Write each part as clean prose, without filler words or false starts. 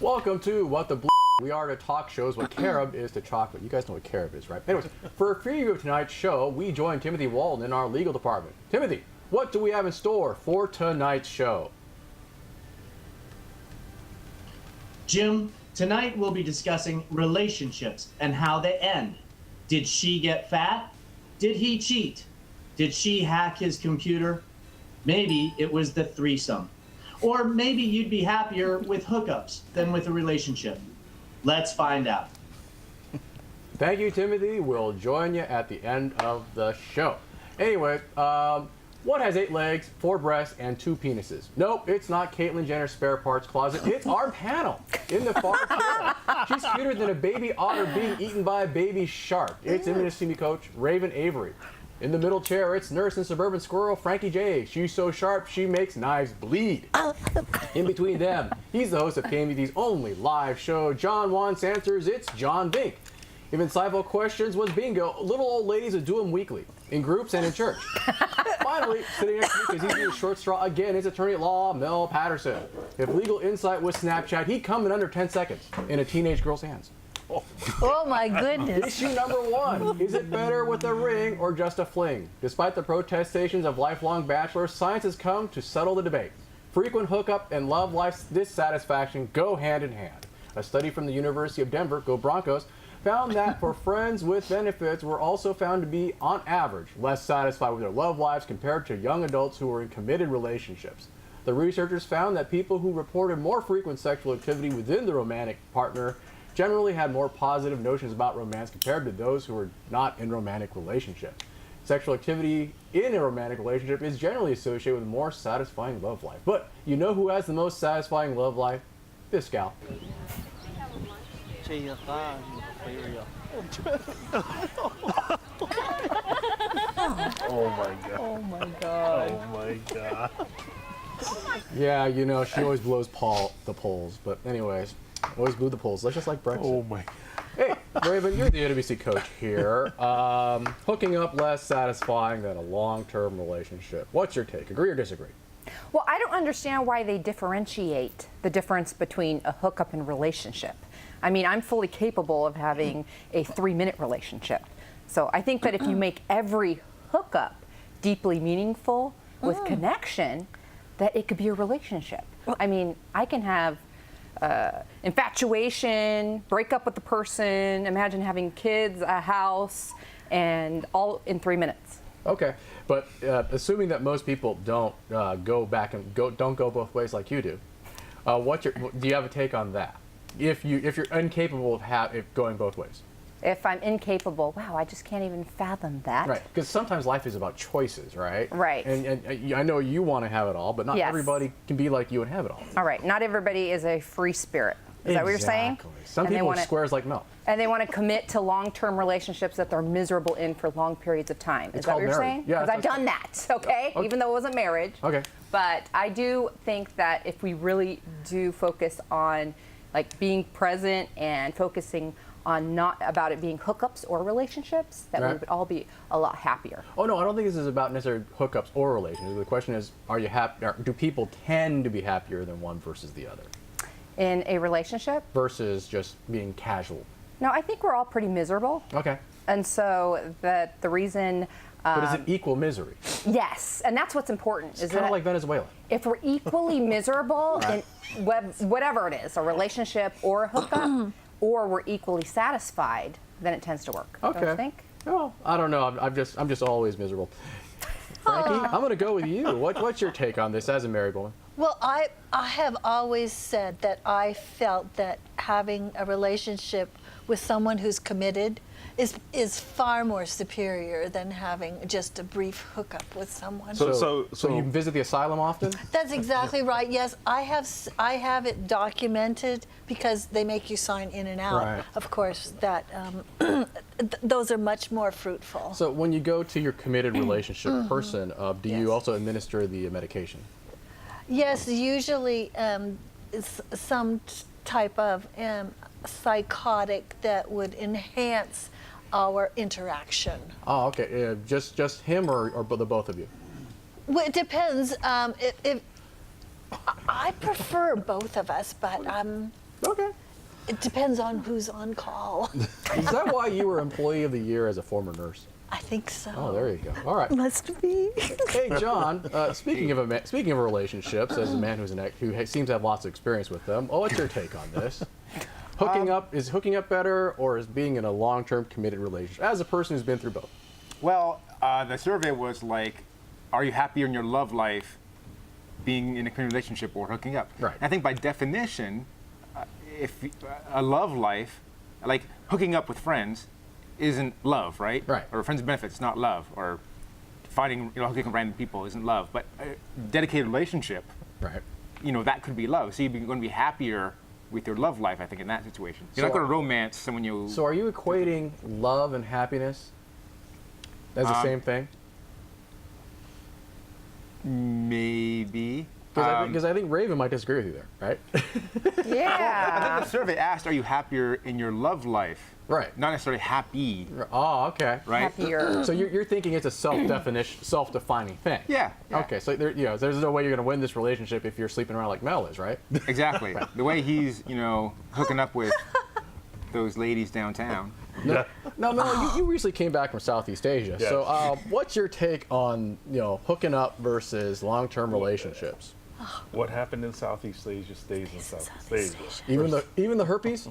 Welcome to What the We Are to Talk shows what carob is to chocolate. You guys know what carob is, right? Anyways, for a preview of tonight's show, we join Timothy Walton in our legal department. Timothy, what do we have in store for tonight's show? Jim, tonight we'll be discussing relationships and how they end. Did she get fat? Did he cheat? Did she hack his computer? Maybe it was the threesome. Or maybe you'd be happier with hookups than with a relationship. Let's find out. Thank you, Timothy. We'll join you at the end of the show. Anyway, what has 8 legs, 4 breasts, and 2 penises? Nope, it's not Caitlyn Jenner's spare parts closet. It's our panel in the far corner. She's cuter than a baby otter being eaten by a baby shark. It's immunosemi coach Raven Avery. In the middle chair, it's nurse and suburban squirrel Frankie J. She's so sharp, she makes knives bleed. In between them, he's the host of KMVT's only live show, John Wants Answers. It's John Bink. If insightful questions was bingo, little old ladies would do them weekly, in groups and in church. Finally, sitting next to me, because he's a short straw again, is attorney at law Mel Patterson. If legal insight was Snapchat, he'd come in under 10 seconds in a teenage girl's hands. Oh my goodness. Issue number 1. Is it better with a ring or just a fling? Despite the protestations of lifelong bachelors, science has come to settle the debate. Frequent hookup and love life dissatisfaction go hand in hand. A study from the University of Denver, go Broncos, found that for friends with benefits were also found to be, on average, less satisfied with their love lives compared to young adults who were in committed relationships. The researchers found that people who reported more frequent sexual activity within the romantic partner generally had more positive notions about romance compared to those who were not in romantic relationships. Sexual activity in a romantic relationship is generally associated with a more satisfying love life. But you know who has the most satisfying love life? This gal. Oh my god. Oh my god. Oh my god. Yeah, you know, she always blows the poles. But anyways, always blew the poles. That's just like Brexit. Oh my. Hey, Raven, you're the NBC coach here. Hooking up less satisfying than a long-term relationship. What's your take? Agree or disagree? Well, I don't understand why they differentiate the difference between a hookup and relationship. I mean, I'm fully capable of having a 3-minute relationship. So I think that if you make every hookup deeply meaningful with connection, that it could be a relationship. I mean, I can have infatuation, break up with the person, imagine having kids, a house, and all in 3 minutes. Okay, but assuming that most people don't go back and don't go both ways like you do, do you have a take on that? If you're incapable of going both ways. If I'm incapable, wow, I just can't even fathom that. Right, because sometimes life is about choices, right? Right. And I know you want to have it all, but not everybody can be like you and have it all. All right, not everybody is a free spirit. Is that what you're saying? Exactly. Some people are squares like milk. And they want to commit to long-term relationships that they're miserable in for long periods of time. Is that what you're saying? Yeah, because I've done that, okay? Even though it wasn't marriage. Okay. But I do think that if we really do focus on like being present and focusing on not about it being hookups or relationships, that we would all be a lot happier. Oh no, I don't think this is about necessarily hookups or relationships. The question is, are you happy? Do people tend to be happier than one versus the other? In a relationship? Versus just being casual. No, I think we're all pretty miserable. Okay. And so that the reason. But is it equal misery? Yes, and that's what's important. It's kind of like Venezuela. If we're equally miserable in whatever it is, a relationship or a hookup, or we're equally satisfied, then it tends to work. Okay. Don't you think? Well, I don't know. I'm just always miserable. Frankie, I'm going to go with you. What's your take on this as a married woman? Well, I have always said that I felt that having a relationship with someone who's committed is far more superior than having just a brief hookup with someone. So you visit the asylum often? That's exactly right. Yes, I have it documented because they make you sign in and out. Right. Of course, that those are much more fruitful. So when you go to your committed relationship person, do you also administer the medication? Yes, usually it's some type of psychotic that would enhance our interaction. Oh, okay. Just him or the both of you? Well, it depends. If I prefer both of us, but Okay. It depends on who's on call. Is that why you were Employee of the Year as a former nurse? I think so. Oh, there you go. All right. Must be. Hey, John. Speaking of relationships, as a man who seems to have lots of experience with them, what's your take on this? Is hooking up better, or is being in a long-term committed relationship? As a person who's been through both. Well, the survey was like, are you happier in your love life being in a committed relationship or hooking up? Right. And I think by definition, if a love life, like hooking up with friends, isn't love, right? Right. Or friends with benefits, not love. Or finding, hooking up random people isn't love. But a dedicated relationship, Right. that could be love. So you're going to be happier with your love life, I think, in that situation. You're So- not going to romance someone you. So are you equating love and happiness as the same thing? Maybe. Because I think Raven might disagree with you there, right? I think Yeah. the survey asked, are you happier in your love life? Right. Not necessarily happy, Oh, okay. right? Happier. So you're thinking it's a self-defining thing. Yeah. Okay, so there's no way you're going to win this relationship if you're sleeping around like Mel is, right? Exactly. The way he's, hooking up with those ladies downtown. No, you recently came back from Southeast Asia. Yes. So what's your take on hooking up versus long-term relationships? What happened in Southeast Asia stays in Southeast Asia. Even the herpes?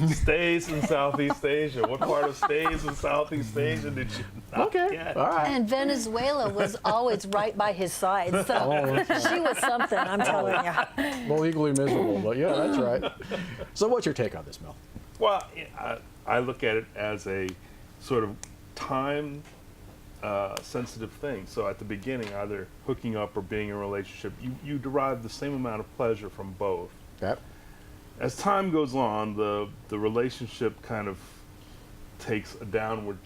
Stays in Southeast Asia. What part of stays in Southeast Asia did you not Okay, get? all right. And Venezuela was always right by his side, so she was something, I'm telling you. Well, equally miserable, but yeah, that's right. So what's your take on this, Mel? Well, I look at it as a sort of time sensitive thing. So at the beginning, either hooking up or being in a relationship, you derive the same amount of pleasure from both. Okay. As time goes on, the relationship kind of takes a downward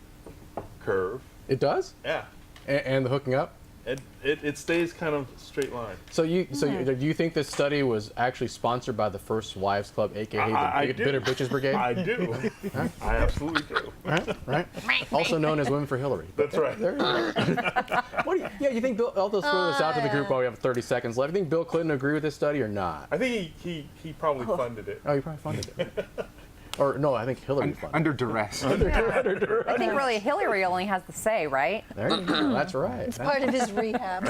curve. It does? Yeah. And the hooking up? It stays kind of straight line. So do you think this study was actually sponsored by the First Wives Club, aka I the do. Bitter Bitches Brigade? I do. I absolutely do. Right? Also known as Women for Hillary. That's right. There you go. You think Bill? I'll just throw this out to the group while we have 30 seconds left. You think Bill Clinton agree with this study or not? I think he probably funded it. Oh, he probably funded it. Or no, I think Hillary funded Under duress. I think really Hillary only has the say, right? it. There you go. That's right. It's part of his rehab.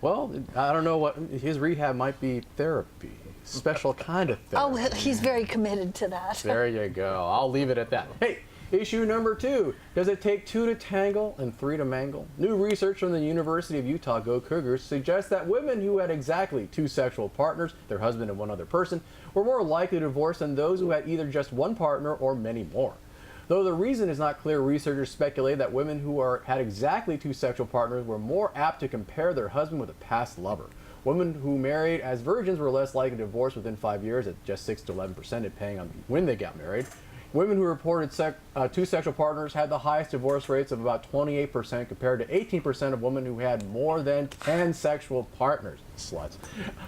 Well, I don't know what his rehab might be. Therapy, special kind of therapy. Oh, well, he's very committed to that. There you go. I'll leave it at that. Hey, issue number 2. Does it take 2 to tangle and 3 to mangle? New research from the University of Utah, Go Cougars, suggests that women who had exactly 2 sexual partners, their husband and one other person, were more likely to divorce than those who had either just one partner or many more. Though the reason is not clear, researchers speculate that women who had exactly 2 sexual partners were more apt to compare their husband with a past lover. Women who married as virgins were less likely to divorce within 5 years at just 6 to 11%, depending on when they got married. Women who reported 2 sexual partners had the highest divorce rates of about 28% compared to 18% of women who had more than 10 sexual partners. Sluts.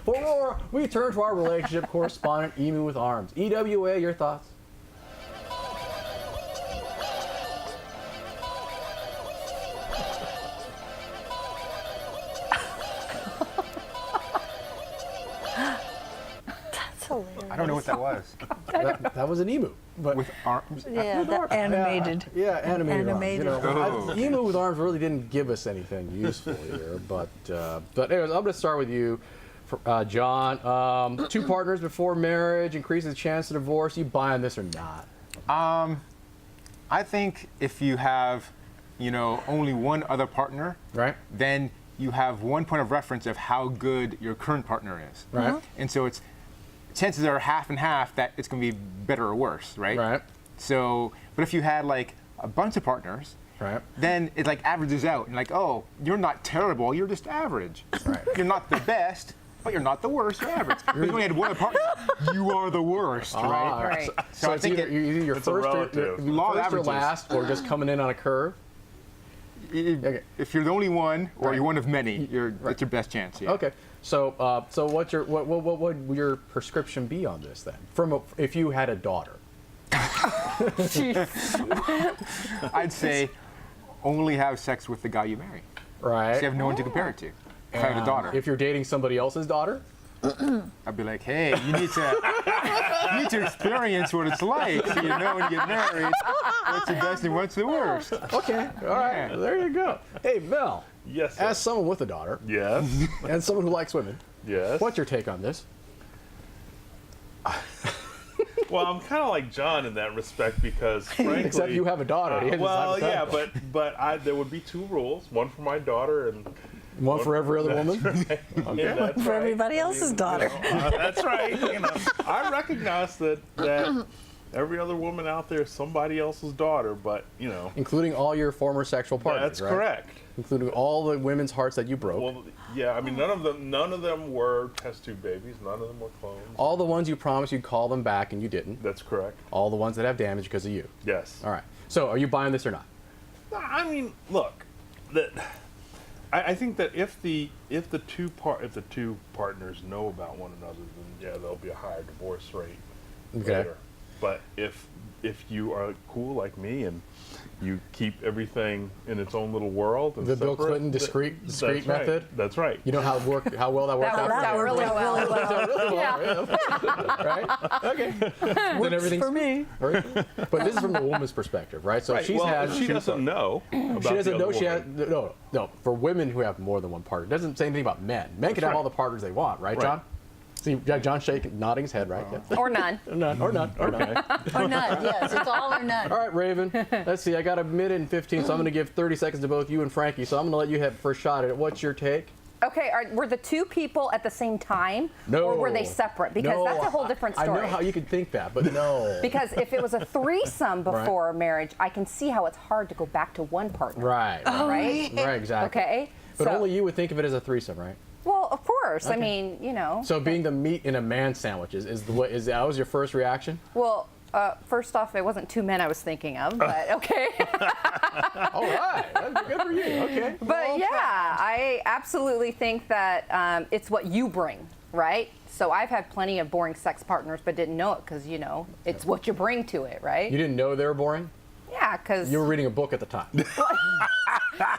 For more, we turn to our relationship correspondent, Emu with Arms. EWA, your thoughts? That's hilarious. I don't know what that was. That was an emu. But With arms. Yeah, that animated. Yeah, animated. Animated. Arms. Emu with Arms really didn't give us anything useful here. But anyways, I'm going to start with you, John. 2 partners before marriage increases the chance of divorce. You buying this or not? I think if you have, only one other partner, Right? then you have one point of reference of how good your current partner is. Right. And so chances are half and half that it's going to be better or worse, right? Right. So, but if you had like a bunch of partners, Right. then it like averages out and like, oh, you're not terrible, you're just average. Right. You're not the best, but you're not the worst, you're average. If you only had one partner, you are the worst, right? Right. So I it's think either your it's a first or, relative. Law of first or averages. last, or just coming in on a curve. If you're the only one or Right. you're one of many, that's your best chance. Yeah. Okay. So what would your prescription be on this then? If you had a daughter. I'd say only have sex with the guy you marry. Right. So you have no one to compare it to. If I have a daughter. If you're dating somebody else's daughter. I'd be like, hey, you need to experience what it's like, so you know when you get married, what's the best and what's the worst. Okay, all right, Yeah. there you go. Hey, Mel, Yes. Sir. as someone with a daughter Yes. and someone who likes women, Yes. what's your take on this? Well, I'm kind of like John in that respect because, frankly, Except you have a daughter. He has well, this yeah, hypothetical. but there would be two rules: one for my daughter and One for every other woman? and that's For right. everybody I else's mean, daughter. That's right. I recognize that every other woman out there is somebody else's daughter, but Including all your former sexual partners, that's right? correct. Including all the women's hearts that you broke. Well, yeah, I mean, none of them were test tube babies. None of them were clones. All the ones you promised you'd call them back and you didn't. That's correct. All the ones that have damage because of you. Yes. All right. So are you buying this or not? I mean, look, I think that if the two partners know about one another, then yeah, there'll be a higher divorce rate later. But if you are cool like me and you keep everything in its own little world, and The Bill separate, Clinton discreet that's method? Right. That's right. You know how well that worked out? That for you? worked out really well. Yeah. Right? Okay. Then everything's For me. right? But this is from the woman's perspective, right? So Right. she's Well, had she two doesn't know. About She doesn't the know other she woman. had no. For women who have more than one partner, it doesn't say anything about men. Men can have right. all the partners they want, right, Right. John? See, John shaking, nodding his head, right? Yeah. Or none. None, or none, or none. Or none, yes. It's all or none. All right, Raven. Let's see. I got a minute and 15, so I'm going to give 30 seconds to both you and Frankie. So I'm going to let you have first shot at it. What's your take? Okay, were the two people at the same time? No. Or were they separate? Because No, that's a whole different story. I know how you could think that, but no. Because if it was a threesome before marriage, I can see how it's hard to go back to one partner. Right. Right? Right, exactly. Okay. But so, only you would think of it as a threesome, right? Well, of course. I Okay. mean, So being the meat in a man sandwich is that was your first reaction? Well, first off, it wasn't two men I was thinking of, but okay. All right. That's good for you. Okay. But yeah, I absolutely think that it's what you bring, right? So I've had plenty of boring sex partners, but didn't know it because, it's what you bring to it, right? You didn't know they were boring? Yeah, because... You were reading a book at the time.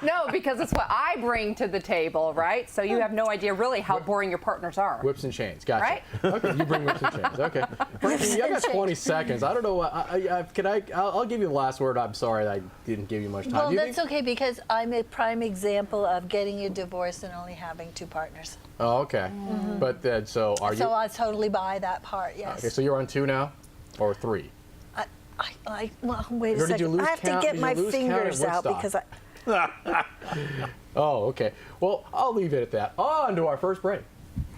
No, because it's what I bring to the table, right? So you have no idea really how boring your partners are. Whips and chains. Gotcha. Right? Okay, you bring whips and chains. Okay. Frankie, I got 20 seconds. I don't know what. I'll give you the last word. I'm sorry I didn't give you much time. Well, Do you that's think- okay because I'm a prime example of getting a divorce and only having two partners. Oh, okay. But then, so are you? So I totally buy that part, yes. Okay, so you're on 2 now, or 3? Well, wait Or a did you second. lose I have count? to Did get you my lose count at fingers out Woodstock? because Oh, okay. Well, I'll leave it at that. On to our first break.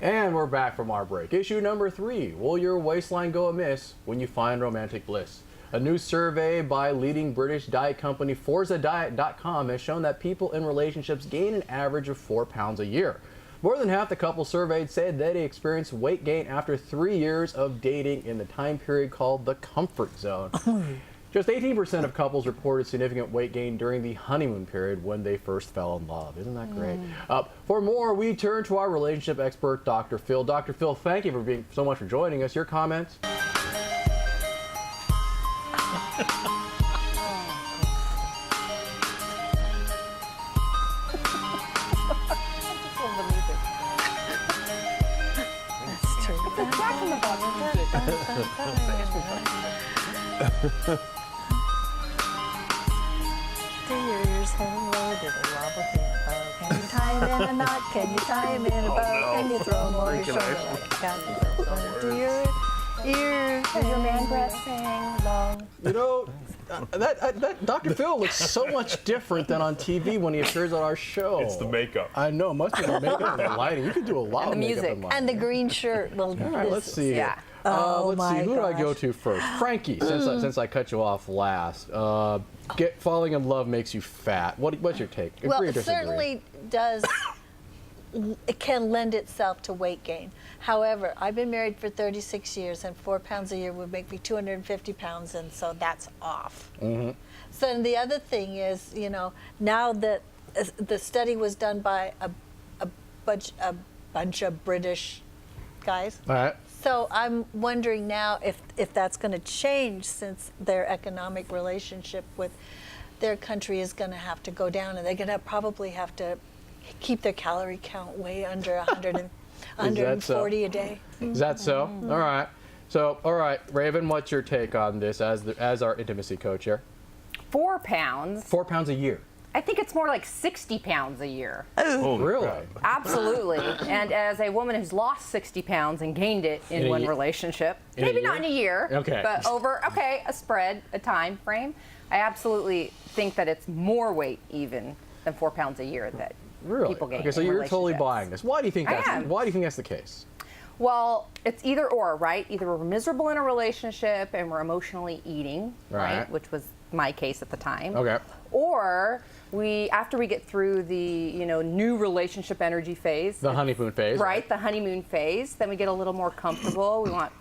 And we're back from our break. Issue number 3. Will your waistline go amiss when you find romantic bliss? A new survey by leading British diet company ForzaDiet.com has shown that people in relationships gain an average of 4 pounds a year. More than half the couples surveyed said that they experienced weight gain after 3 years of dating in the time period called the comfort zone. Just 18% of couples reported significant weight gain during the honeymoon period when they first fell in love. Isn't that great? For more, we turn to our relationship expert, Dr. Phil. Dr. Phil, thank you for being so much for joining us. Your comments? Dears, hello, did a wobble tempo. Can you tie him in a knot? Can you tie him in a bow? Can you throw him over your shoulder like a cat? Do your ears? Does your man breath sing long? You know, that Dr. Phil looks so much different than on TV when he appears on our show. It's the makeup. I know. It must be the makeup and the lighting. You can do a lot And of the makeup music. and lighting. And the green shirt. Well, All right, let's see. Yeah. Oh, let's see. my Who do I go gosh. to first? Frankie, since I cut you off last. Falling in love makes you fat. What's your take? Agree Well, or it disagree? certainly does. It can lend itself to weight gain. However, I've been married for 36 years, and 4 pounds a year would make me 250 pounds, and so that's off. So and the other thing is, now that the study was done by a bunch of British guys. All right. So I'm wondering now if that's going to change since their economic relationship with their country is going to have to go down, and they're going to probably have to keep their calorie count way under 100. that so? 140 a day. Is that so? All right. So, all right, Raven, what's your take on this as our intimacy coach here? 4 pounds. 4 pounds a year. I think it's more like 60 pounds a year. Holy Really? crap. Absolutely. And as a woman who's lost 60 pounds and gained it in In a one ye- relationship, in a maybe year? not in a year, Okay. but over, a spread, a time frame, I absolutely think that it's more weight even than 4 pounds a year that Really? people gain. Okay, so in you're totally relationships. buying this. Why do you think I that's? am. Why do you think that's the case? Well, it's either or, right? Either we're miserable in a relationship and we're emotionally eating, Right. Which was my case at the time. Okay. Or after we get through the, new relationship energy phase. The honeymoon phase. Right, the honeymoon phase. Then we get a little more comfortable. We want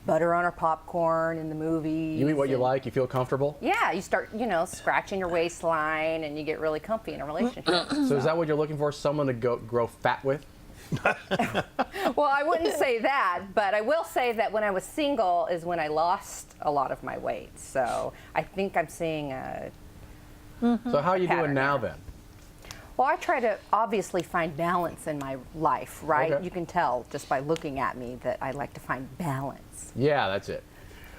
butter on our popcorn in the movies. You eat what you and- like. You feel comfortable. Yeah, you start, scratching your waistline and you get really comfy in a relationship. So is that what you're looking for? Someone to grow fat with? Well, I wouldn't say that, but I will say that when I was single is when I lost a lot of my weight. So I think I'm seeing a. So how are you doing pattern now there. then? Well, I try to obviously find balance in my life, right? Okay. You can tell just by looking at me that I like to find balance. Yeah, that's it.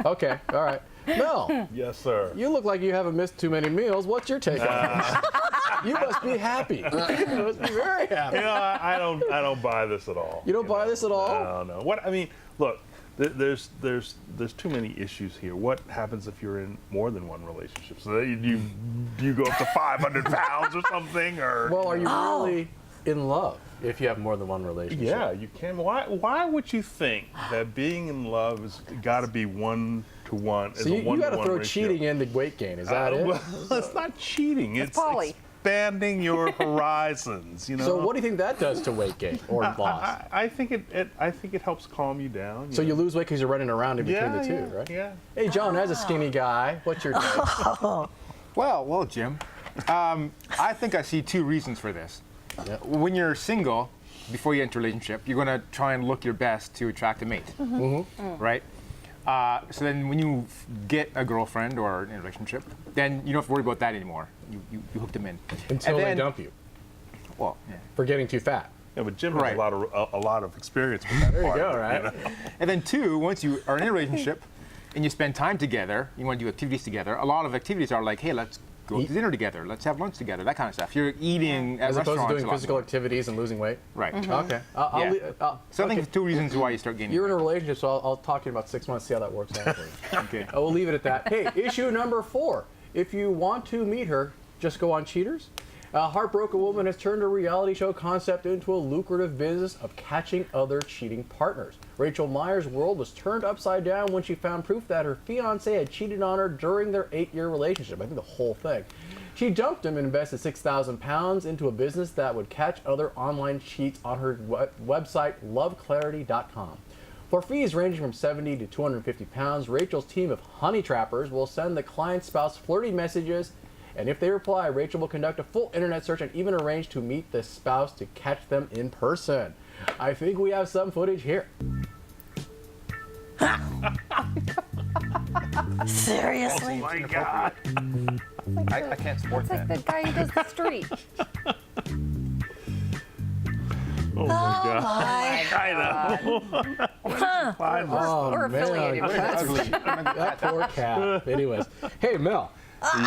Okay. All right. Mel, Yes, sir. you look like you haven't missed too many meals. What's your take on this? You must be happy. You must be very happy. I don't buy this at all. You don't buy this at all? No. What I mean, look, there's too many issues here. What happens if you're in more than one relationship? So do you go up to 500 pounds or something, or? Well, are you really in love if you have more than one relationship? Yeah, you can. Why would you think that being in love has got to be 1-to-1? So you got to throw cheating in the weight gain. Is that it? Well, it's not cheating. It's poly. expanding your horizons. So what do you think that does to weight gain or loss? I think it helps calm you down. So you lose weight because you're running around in between the two, yeah, right? Yeah. Hey, John, as a skinny guy, what's your take? Well, Jim, I think I see 2 reasons for this. Yeah. When you're single, before you enter a relationship, you're going to try and look your best to attract a mate, right? So then when you get a girlfriend or in a relationship, then you don't have to worry about that anymore. You hook them in. Until And they then- dump you Well, yeah. for getting too fat. Yeah, but Jim has Right. a lot of experience with that. There you part go, of it, right? know? And then 2, once you are in a relationship and you spend time together, you want to do activities together. A lot of activities are like, hey, let's go Eat. to dinner together, let's have lunch together, that kind of stuff. You're eating at As opposed to restaurants doing a lot physical more. activities and losing weight. Right. Okay. Yeah. So I think okay. it's 2 reasons why you start gaining. You're in a relationship, so I'll talk to you in about 6 months, see how that works out for you. Okay. I will leave it at that. Hey, issue number 4. If you want to meet her, just go on Cheaters. A heartbroken woman has turned a reality show concept into a lucrative business of catching other cheating partners. Rachel Meyer's world was turned upside down when she found proof that her fiancé had cheated on her during their 8-year relationship. I think the whole thing. She dumped him and invested £6,000 into a business that would catch other online cheats on her website, loveclarity.com. For fees ranging from $70 to £250, Rachel's team of honey trappers will send the client's spouse flirty messages, and if they reply, Rachel will conduct a full internet search and even arrange to meet the spouse to catch them in person. I think we have some footage here. Seriously? My God. I can't support It's like the guy who does the street. Oh my God. My. I know. Fine. We're affiliated with that's Ugly. that poor cat. Anyways, hey Mel,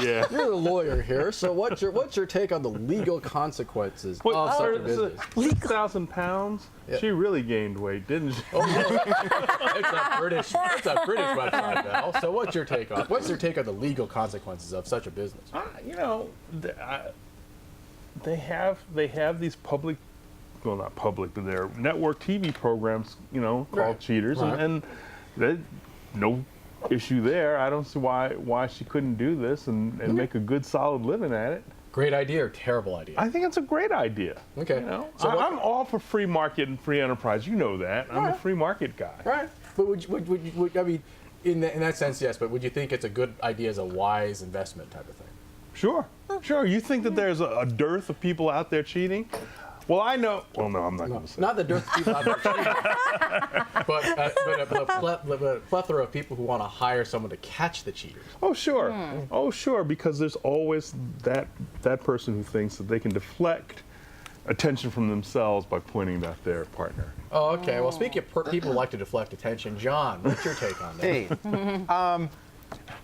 Yeah. you're the lawyer here, so what's your take on the legal consequences of such a business? 6,000 pounds? Yeah. She really gained weight, didn't she? It's a British website, Mel. So what's your take on the legal consequences of such a business? They have these public, well, not public, but they're network TV programs, called Right. Cheaters, Right. and no issue there. I don't see why she couldn't do this and make a good solid living at it. Great idea or terrible idea? I think it's a great idea. Okay. So I'm all for free market and free enterprise. You know that. I'm a free market guy. Right. But would I mean, in that sense, yes. But would you think it's a good idea as a wise investment type of thing? Sure. Sure. You think that there's a dearth of people out there cheating? Well, I know. Well, no, I'm not going to say. Not the dearth of people out there cheating, but a plethora of people who want to hire someone to catch the cheaters. Oh, sure. Oh, sure. Because there's always that person who thinks that they can deflect attention from themselves by pointing at their partner. Oh, okay. Well, speaking of people who like to deflect attention, John, what's your take on this? Hey,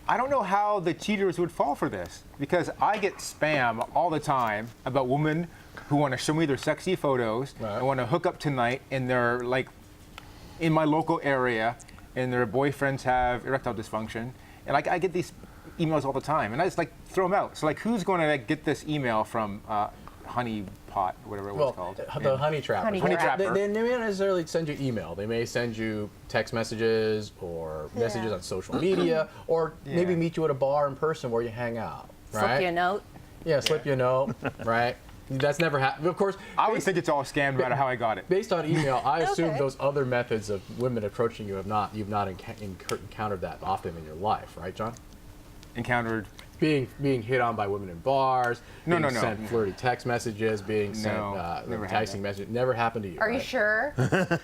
I don't know how the cheaters would fall for this, because I get spam all the time about women who want to show me their sexy photos and want to hook up tonight, and they're like in my local area, and their boyfriends have erectile dysfunction, and like I get these emails all the time, and I just like throw them out. So like, who's going to like, get this email from Honey Pot, whatever it was called? The honey trapper. Honey trapper. They may not necessarily send you email. They may send you text messages or messages Yeah. on social media, or maybe meet you at a bar in person where you hang out. Right? Slip you a note. Yeah, slip you a note. Right. That's never happened. Of course, I would think it's all scam, no matter how I got it. based on email, I assume Okay. those other methods of women approaching you you've not encountered that often in your life, right, John? Encountered. Being hit on by women in bars, No, being no, no. sent flirty text messages, being sent No, never had enticing that. messages. Never happened to you. Are you right? sure? I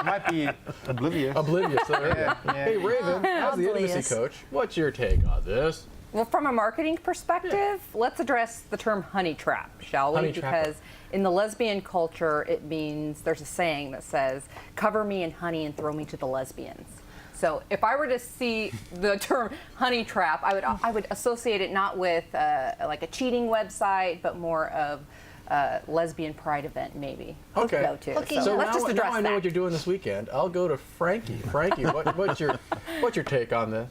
might be oblivious. Oblivious. So there you go. Yeah. Hey, Raven, as the Oblivious. intimacy coach, what's your take on this? Well, from a marketing perspective, let's address the term honey trap, shall we? Honey trapper. Because in the lesbian culture, it means there's a saying that says, cover me in honey and throw me to the lesbians. So if I were to see the term honey trap, I would associate it not with like a cheating website, but more of a lesbian pride event, maybe. Okay. Go to. Hooking So up. let's just address now I know that. what you're doing this weekend. I'll go to Frankie. Frankie, what's your take on this?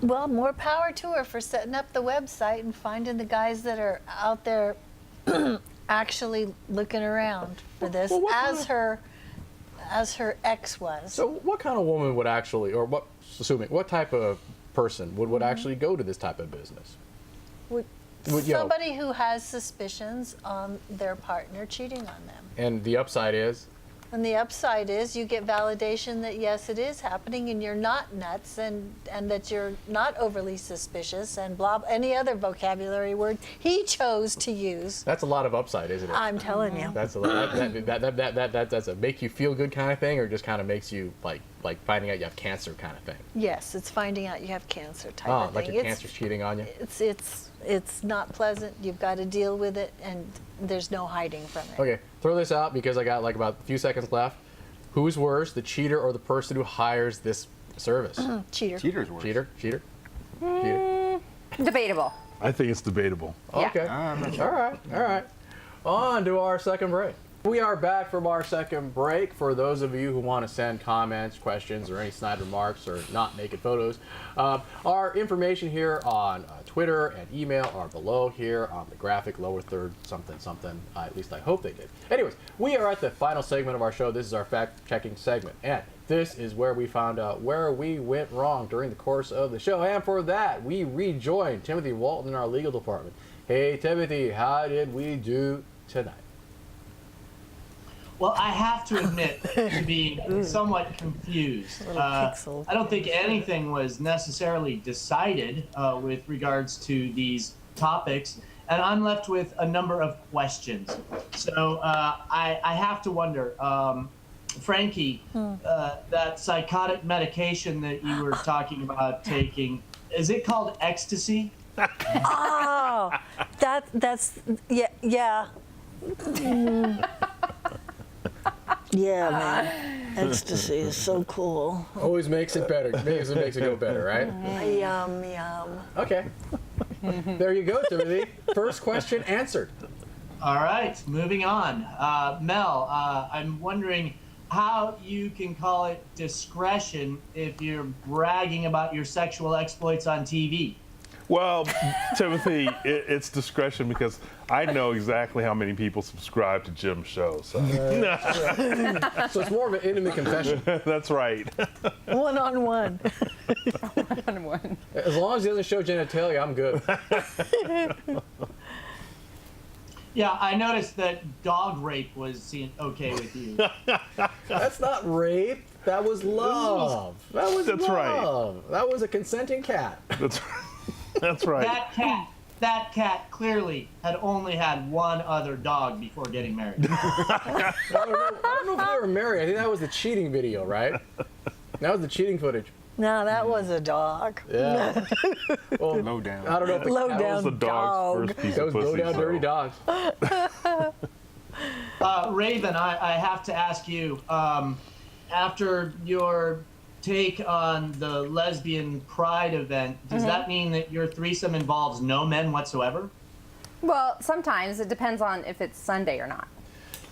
Well, more power to her for setting up the website and finding the guys that are out there actually looking around for this, Well, what as her ex was. So, what kind of woman would actually, or what type of person would actually go to this type of business? Would- Would, you know, Somebody who has suspicions on their partner cheating on them. and the upside is, And the upside is you get validation that yes, it is happening and you're not nuts and that you're not overly suspicious and blah, any other vocabulary word he chose to use. that's a lot of upside, isn't it? I'm telling you. That's a lot. That's a make you feel good kind of thing, or just kind of makes you like finding out you have cancer kind of thing. Yes, it's finding out you have cancer type Oh, of like thing. your cancer's cheating on you. It's not pleasant. You've got to deal with it and there's no hiding from it. Okay, throw this out because I got like about a few seconds left. Who's worse, the cheater or the person who hires this service? Cheater. Cheaters worse. Cheater. Cheater. Debatable. I think it's debatable. Yeah. Okay. I'm not sure. All right. On to our second break. We are back from our second break. For those of you who want to send comments, questions, or any snide remarks or not naked photos, our information here on Twitter and email are below here on the graphic, lower third, something. At least I hope they did. Anyways, we are at the final segment of our show. This is our fact-checking segment. And this is where we found out where we went wrong during the course of the show. And for that, we rejoined Timothy Walton in our legal department. Hey, Timothy, how did we do tonight? Well, I have to admit to being somewhat confused. pixel. I don't think anything was necessarily decided with regards to these topics, and I'm left with a number of questions. So I have to wonder, Frankie, that psychotic medication that you were talking about taking, is it called ecstasy? Oh, that's yeah. Yeah, man. Ecstasy is so cool. Always makes it better. Makes it go better, right? Yum, yum. Okay. There you go, Timothy. First question answered. All right, moving on. Mel, I'm wondering how you can call it discretion if you're bragging about your sexual exploits on TV. Well, Timothy, it's discretion because I know exactly how many people subscribe to Jim's show. So So it's more of an intimate confession. that's right. One-on-one. As long as he doesn't show genitalia, I'm good. Yeah, I noticed that dog rape was seen okay with you. That's not rape. That was love. That's right. love. That was a consenting cat. That's right. That cat clearly had only had one other dog before getting married. I don't know if they were married. I think that was the cheating video, right? That was the cheating footage. No, that was a dog. Yeah. Well, Low down. I don't know if it Low counts. That was the down dog's dog. first piece Those of low pussy. down so- dirty dogs. Raven, I have to ask you, after your take on the lesbian pride event, does that mean that your threesome involves no men whatsoever? Well, sometimes it depends on if it's Sunday or not.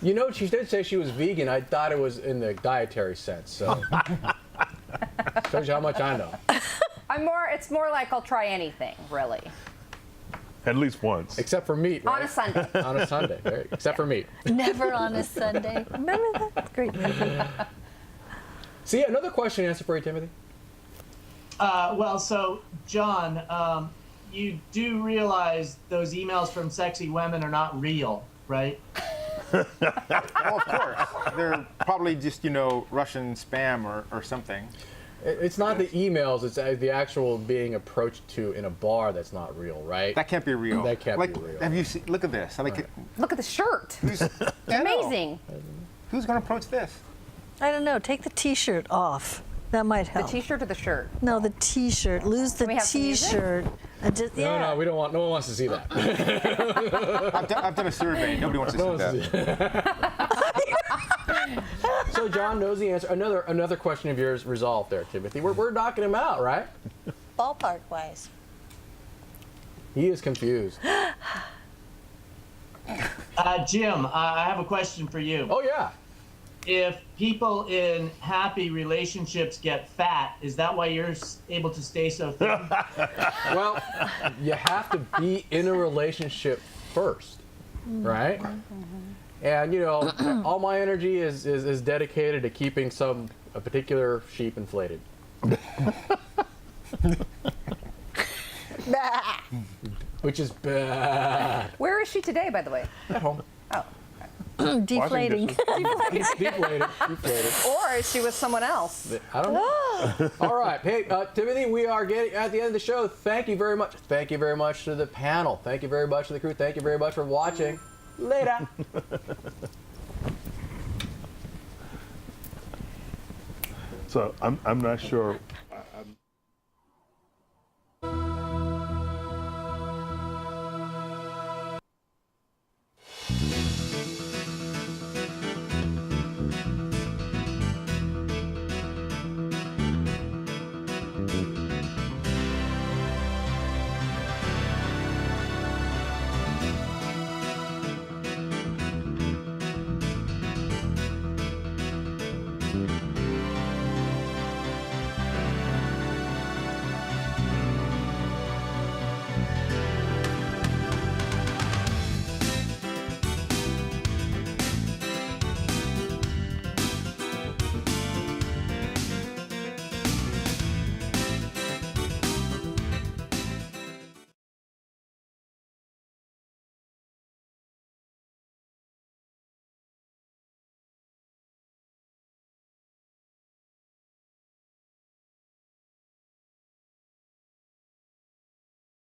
You know, she did say she was vegan. I thought it was in the dietary sense. So shows you how much I know. It's more like I'll try anything, really. At least once. Except for meat, right? On a Sunday. On a Sunday. Right? Except for meat. Never on a Sunday. Remember that great movie? See, another question answer for you, Timothy. Well, so, John, you do realize those emails from sexy women are not real, right? Well, of course. They're probably just, Russian spam or something. It's not the emails, it's the actual being approached to in a bar that's not real, right? That can't be real. That can't like, be real. Have you seen? Look at this. Look at the shirt. Who's Amazing. Who's going to approach this? I don't know. Take the T-shirt off. That might The help. T-shirt or the shirt? No, the T-shirt. Lose the we have some music? T-shirt. No, we don't want. No one wants to see that. I've done a survey. Nobody wants to No see one wants to see that. So John knows the answer. Another question of yours resolved there, Timothy. We're knocking him out, right? Ballpark wise. He is confused. Jim, I have a question for you. Oh yeah. If people in happy relationships get fat, is that why you're able to stay so thin? Well, you have to be in a relationship first, right? And all my energy is dedicated to keeping a particular sheep inflated. Which is bad. Where is she today, by the way? At home. Oh. Deflating. Deflated. Or is she with someone else? I don't know. All right. Hey, Timothy, we are getting at the end of the show. Thank you very much. Thank you very much to the panel. Thank you very much to the crew. Thank you very much for watching. Later. So I'm not sure